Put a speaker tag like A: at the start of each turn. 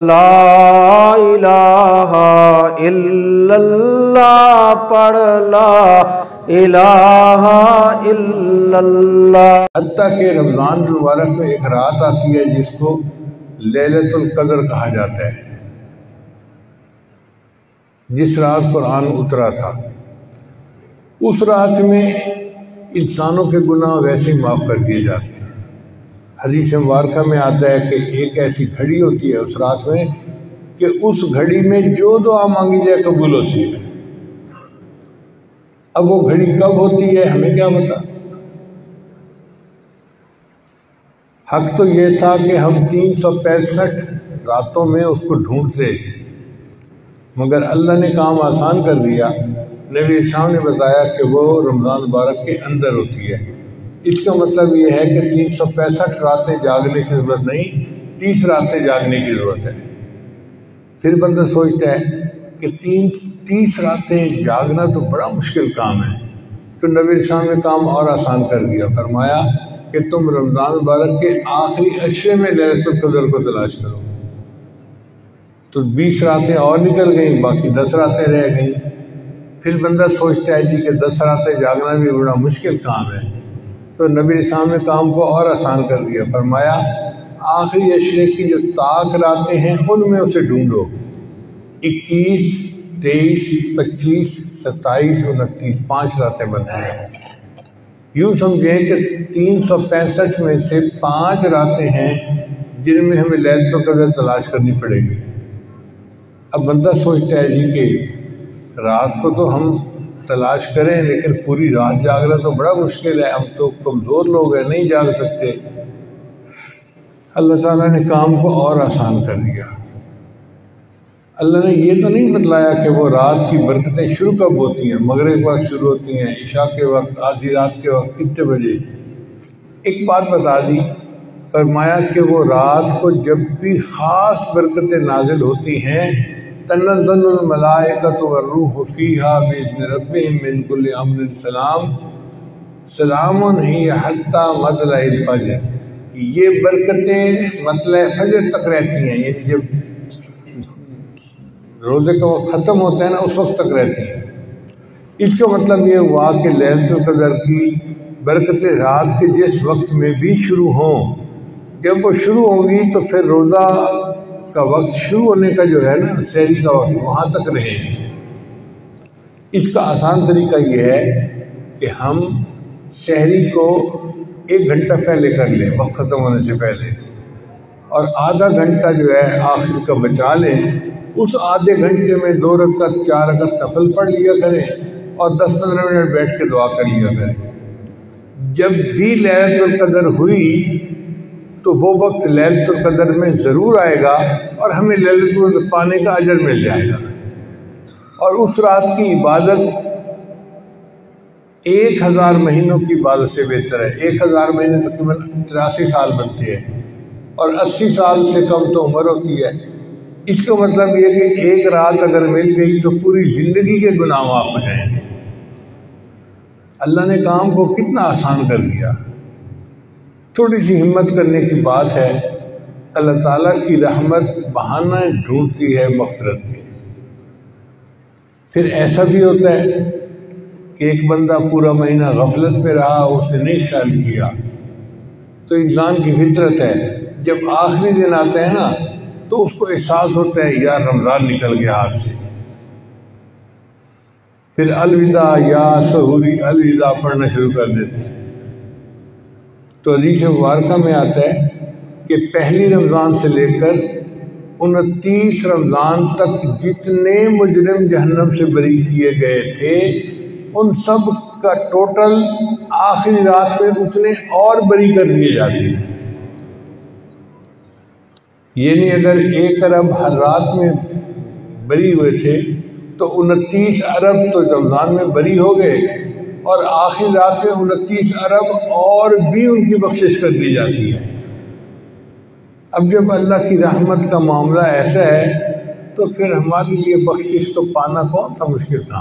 A: لا الہ الا اللہ پڑھ لا الہ الا اللہ۔
B: حتیٰ کہ رمضان المبارک میں ایک رات آتی ہے جس کو لیلۃ القدر کہا جاتا ہے، جس رات قرآن اترا تھا۔ اس رات میں انسانوں کے گناہ ویسے ہی معاف کر دیے جاتے ہیں۔ حدیث مبارکہ میں آتا ہے کہ ایک ایسی گھڑی ہوتی ہے اس رات میں کہ اس گھڑی میں جو دعا مانگی جائے قبول ہوتی ہے۔ اب وہ گھڑی کب ہوتی ہے ہمیں کیا پتا۔ حق تو یہ تھا کہ ہم 365 راتوں میں اس کو ڈھونڈتے، مگر اللہ نے کام آسان کر دیا۔ نبی شاہ نے بتایا کہ وہ رمضان مبارک کے اندر ہوتی ہے۔ اس کا مطلب یہ ہے کہ 365 راتیں جاگنے کی ضرورت نہیں، 30 راتیں جاگنے کی ضرورت ہے۔ پھر بندہ سوچتا ہے کہ 30 راتیں جاگنا تو بڑا مشکل کام ہے، تو نبی شاہ نے کام اور آسان کر دیا۔ فرمایا کہ تم رمضان مبارک کے آخری عشرے میں لیلۃ القدر کو تلاش کرو۔ تو 20 راتیں اور نکل گئیں، باقی 10 راتیں رہ گئیں۔ پھر بندہ سوچتا ہے کہ 10 راتیں جاگنا بھی بڑا مشکل کام ہے، تو نبی اسلام نے کام کو اور آسان کر دیا۔ فرمایا آخری عشرے کی جو طاق راتیں ہیں ان میں اسے ڈھونڈو۔ 21، 23، 25، 27، 29، 5 راتیں بنتی ہیں۔ یوں سمجھیں کہ 365 میں سے 5 راتیں ہیں جن میں ہمیں لیلۃ القدر تلاش کرنی پڑے گی۔ اب بندہ سوچتا ہے کہ رات کو تو ہم تلاش کریں، لیکن پوری رات جاگنا تو بڑا مشکل ہے، ہم تو کمزور لوگ ہیں، نہیں جاگ سکتے۔ اللہ تعالیٰ نے کام کو اور آسان کر دیا۔ اللہ نے یہ تو نہیں بتلایا کہ وہ رات کی برکتیں شروع کب ہوتی ہیں، مغرب وقت شروع ہوتی ہیں، عشاء کے وقت، آدھی رات کے وقت، کتنے بجے۔ ایک بات بتا دی، فرمایا کہ وہ رات کو جب بھی خاص برکتیں نازل ہوتی ہیں، تنزل الملائکۃ والروح فیہا بإذن ربہم من کل امر سلام سلام ہی حتی مطلع الفجر۔ یہ برکتیں مطلع فجر تک رہتی ہیں، یعنی جب روزے کا وقت ختم ہوتا ہے نا اس وقت تک رہتی ہیں۔ اس کا مطلب یہ ہوا کہ لیلۃ القدر کی برکتیں رات کے جس وقت میں بھی شروع ہوں، جب وہ شروع ہوگی تو پھر روزہ کا وقت شروع ہونے کا جو ہے نا، سحری کا وقت، وہاں تک رہے۔ اس کا آسان طریقہ یہ ہے کہ ہم سحری کو 1 گھنٹہ پہلے کر لیں، وقت ختم ہونے سے پہلے، اور آدھا گھنٹہ جو ہے آخر کا بچا لیں۔ اس آدھے گھنٹے میں 2 رکعت 4 رکعت نفل پڑھ لیا کریں اور 10-15 منٹ بیٹھ کے دعا کر لیا کریں۔ جب بھی لیلۃ القدر ہوئی تو وہ وقت لیلۃ القدر میں ضرور آئے گا اور ہمیں لیلۃ القدر پانے کا اجر مل جائے گا۔ اور اس رات کی عبادت 1000 مہینوں کی عبادت سے بہتر ہے۔ 1000 مہینے تقریباً 83 سال بنتے ہیں، اور 80 سال سے کم تو عمر ہوتی ہے۔ اس کا مطلب یہ کہ ایک رات اگر مل گئی تو پوری زندگی کے گناہ معاف ہو جائیں گے۔ اللہ نے کام کو کتنا آسان کر دیا۔ تھوڑی سی ہمت کرنے کی بات ہے، اللہ تعالیٰ کی رحمت بہانہ ڈھونڈتی ہے مغفرت کے۔ پھر ایسا بھی ہوتا ہے کہ ایک بندہ پورا مہینہ غفلت میں رہا، اس نے نہیں خیال کیا، تو انسان کی فطرت ہے جب آخری دن آتا ہے نا تو اس کو احساس ہوتا ہے یار رمضان نکل گیا ہاتھ سے۔ پھر الوداع یا سحوری الوداع پڑھنا شروع کر دیتے ہیں۔ تو حدیث مبارکہ میں آتا ہے کہ پہلی رمضان سے لے کر 29 رمضان تک جتنے مجرم جہنم سے بری کیے گئے تھے ان سب کا ٹوٹل آخری رات میں اتنے اور بری کر دیے جاتے ہیں۔ یعنی اگر 1 ارب ہر رات میں بری ہوئے تھے تو 29 ارب تو رمضان میں بری ہو گئے، اور آخری رات میں 29 ارب اور بھی ان کی بخشش کر دی جاتی ہے۔ اب جب اللہ کی رحمت کا معاملہ ایسا ہے تو پھر ہمارے لیے بخشش تو پانا کون سا مشکل کام ہے۔